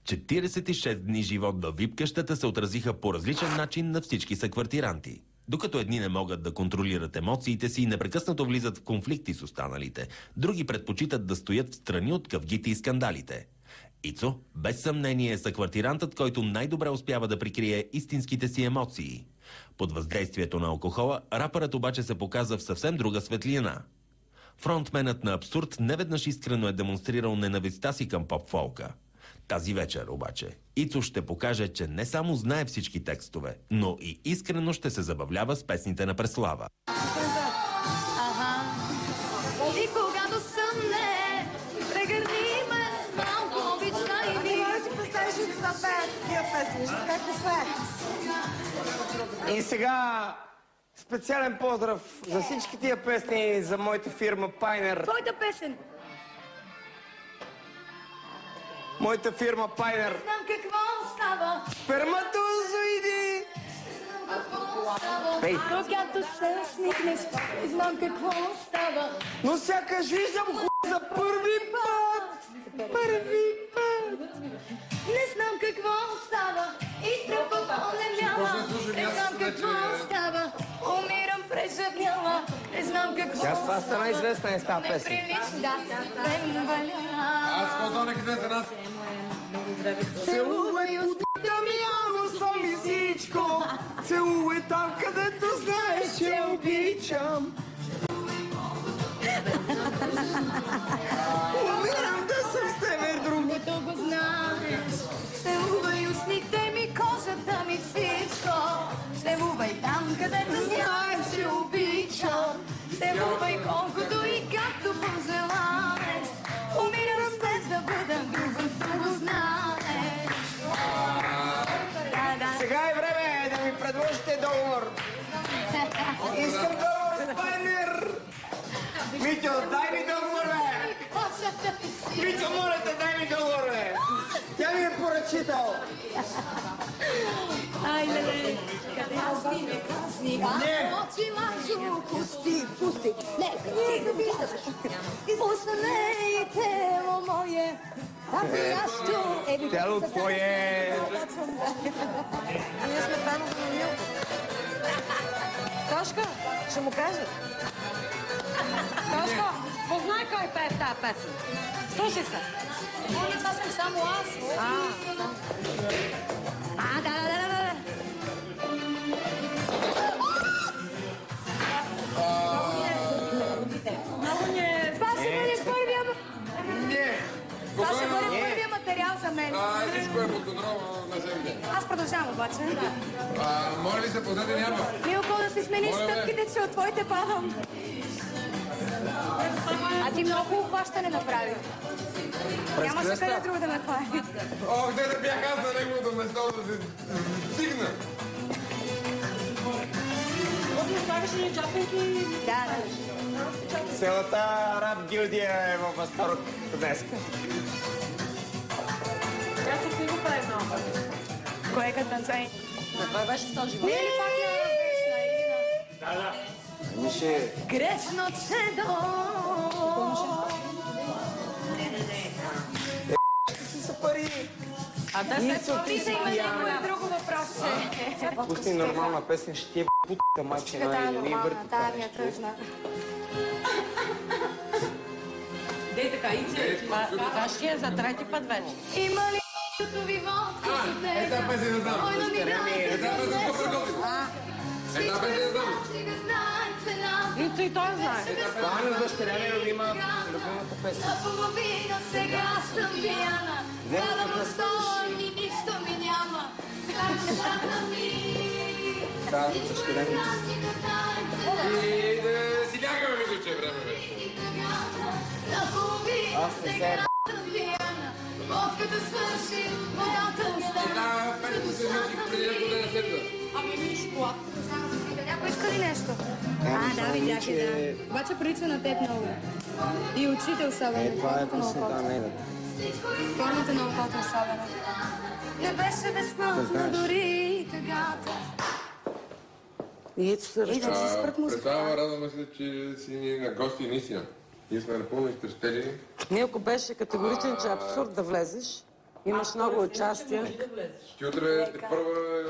46 дни живот във вип-къщата се отразиха по различен начин на всички съквартиранти. Докато едни не могат да контролират емоциите си и непрекъснато влизат в конфликти с останалите, други предпочитат да стоят в страни от къвгите и скандалите. Ицо, без съмнение, е съквартирантът, който най-добре успява да прикрие истинските си емоции. Под въздействието на алкохола, рапърът обаче се показа в съвсем друга светлина. Фронтменът на Абсурд неведнъж искрено е демонстрирал ненавистта си към поп-фолка. Тази вечер обаче Ицо ще покаже, че не само знае всички текстове, но и искрено ще се забавлява с песните на Преслава. И когато съмне, прегърни ме малко, обичай ми. Може да си представиш и да пеят тия песни, как е. И сега специален поздрав за всички тия песни за моята фирма Пайнер. Твоята песен. Моята фирма Пайнер. Знам какво става. Сперматозоиди. Пей. Когато се усмихнеш, знам какво става. Но сякаш виждам за първи път. Първи път. Не знам какво става. И тръпа полемяла. Не знам какво става. Умирам преживяла. Не знам какво става. Тя с това стана известна е с тази песен. Неприлична. Аз по-долу къде нас. Целувай устата ми, ама съм и всичко. Целувай там, където знаеш, че обичам. Умирам да съм с тебе друг. Което го знаеш. Целувай устните ми, кожата ми, всичко. Целувай там, където знаеш, че обичам. Целувай колкото и както пожелаеш. Умирам с теб да бъда друг, което го знаеш. Сега е време да ми предложите договор. Искам договор с Пайнер. Митьо, дай ми договор, бе! Митьо, моля те, дай ми договор, бе! Тя ми е поръчител. Ай, леле, къде аз не казни, очи мачо, пусти, нека ти го виждаш. Пусне и тело мое, ако ящо е... Тело твое. Ние сме фенове на Милко. Тошка, ще му кажеш. Тошка, познай кой пее в тази песен. Слушай се. Моля, това съм само аз. Да. Много ни е... Това ще бъде първия... Не. Това ще бъде първия материал за мен. Всичко е под контрол на земя. Аз продължавам обаче. Моля ви се, познайте няма. Милко, да си смениш стъпките, че от твоите падам. А ти много обхващане направи. Нямаше къде друго да ме хвали. Ох, де да бях аз на неговото место да се стигна. Може да слагаш ни джапинки? Да. Целата рап гилдия е във възторг днес. Тя се си го прави много. Кое като танцай? Това беше с този живот. Не ли пак я весна Ирина? Да. Мише. Грешно, че Си са пари. А да се Ти да има някое друго въпросче. пусни нормална песен, ще ти е путка майчина Тая и не ми нормална, върти. тая ми е тръжна. Дей така, Ице, това ще е за трети път вече. Има ли като ви водка за теб? Една песен не знам. Ой, намирайте Една песен за супер готин. Една песен не знам. Ице и той знае. Това на дъщеря ми любимата песен. За половина сега съм пияна. Гледам на стола и нищо ми няма. Да, дъщеря ми. И да си лягаме, мисля, че е време вече. Аз не се Водката свърши, водата остана. Една песен се случи преди няколко дена след това. Ами ми шоколад. Някой иска ли нещо? Да, видях я, да. Обаче прилича на теб много. И очите особено. Това е песента на нейната. Формата на окото особено. Не беше безплатно дори тъгата. И ето се разчува. Представа, радваме се, че си ни на гости наистина. Ние сме напълно изтрещели. Милко беше категоричен, че е абсурд да влезеш. Имаш много участия. Ти утре първа